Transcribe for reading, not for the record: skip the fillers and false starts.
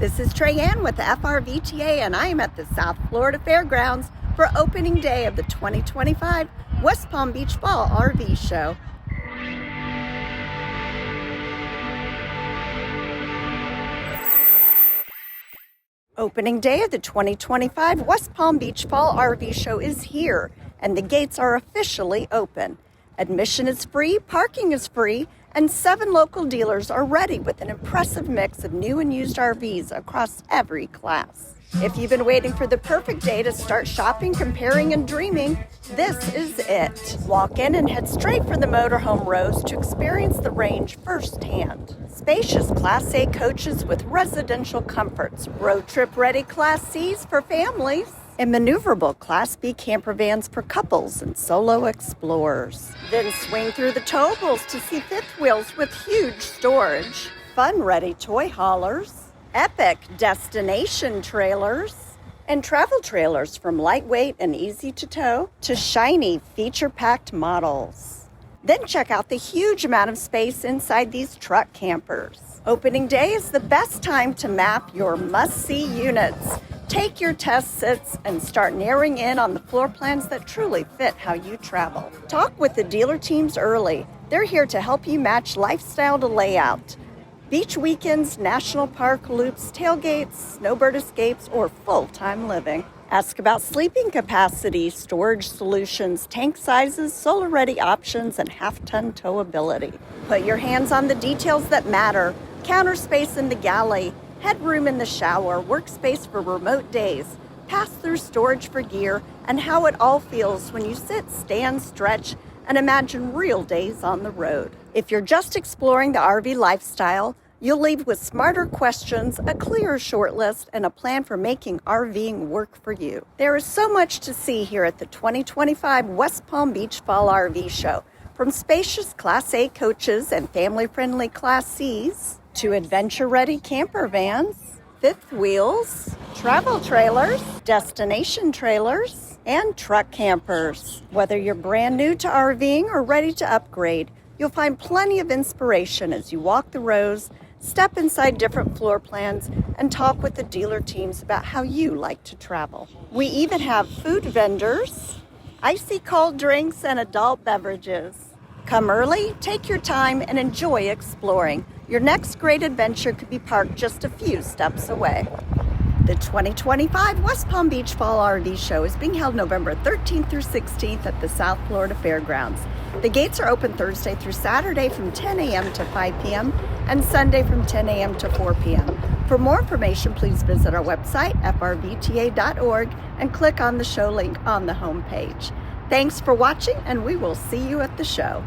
This is Trayanne with the FRVTA, and I am at the South Florida Fairgrounds for opening day of the 2025 West Palm Beach Fall RV Show. Opening day of the 2025 West Palm Beach Fall RV Show is here, and the gates are officially open. Admission is free, parking is free, and 7 local dealers are ready with an impressive mix of new and used RVs across every class. If you've been waiting for the perfect day to start shopping, comparing, and dreaming, this is it. Walk in and head straight for the motorhome rows to experience the range firsthand. Spacious Class A coaches with residential comforts, road trip ready Class Cs for families, and maneuverable Class B camper vans for couples and solo explorers. Then swing through the towables to see fifth wheels with huge storage, fun-ready toy haulers, epic destination trailers, and travel trailers from lightweight and easy to tow to shiny feature-packed models. Then check out the huge amount of space inside these truck campers. Opening day is the best time to map your must-see units. Take your test sits and start narrowing in on the floor plans that truly fit how you travel. Talk with the dealer teams early. They're here to help you match lifestyle to layout. Beach weekends, national park loops, tailgates, snowbird escapes, or full-time living. Ask about sleeping capacity, storage solutions, tank sizes, solar-ready options, and half-ton towability. Put your hands on the details that matter. Counter space in the galley, headroom in the shower, workspace for remote days, pass-through storage for gear, and how it all feels when you sit, stand, stretch, and imagine real days on the road. If you're just exploring the RV lifestyle, you'll leave with smarter questions, a clearer shortlist, and a plan for making RVing work for you. There is so much to see here at the 2025 West Palm Beach Fall RV Show, from spacious Class A coaches and family-friendly Class Cs, to adventure-ready camper vans, fifth wheels, travel trailers, destination trailers, and truck campers. Whether you're brand new to RVing or ready to upgrade, you'll find plenty of inspiration as you walk the rows, step inside different floor plans, and talk with the dealer teams about how you like to travel. We even have food vendors, icy cold drinks, and adult beverages. Come early, take your time, and enjoy exploring. Your next great adventure could be parked just a few steps away. The 2025 West Palm Beach Fall RV Show is being held November 13th through 16th at the South Florida Fairgrounds. The gates are open Thursday through Saturday from 10 a.m. to 5 p.m. and Sunday from 10 a.m. to 4 p.m. For more information, please visit our website, frvta.org, and click on the show link on the homepage. Thanks for watching, and we will see you at the show.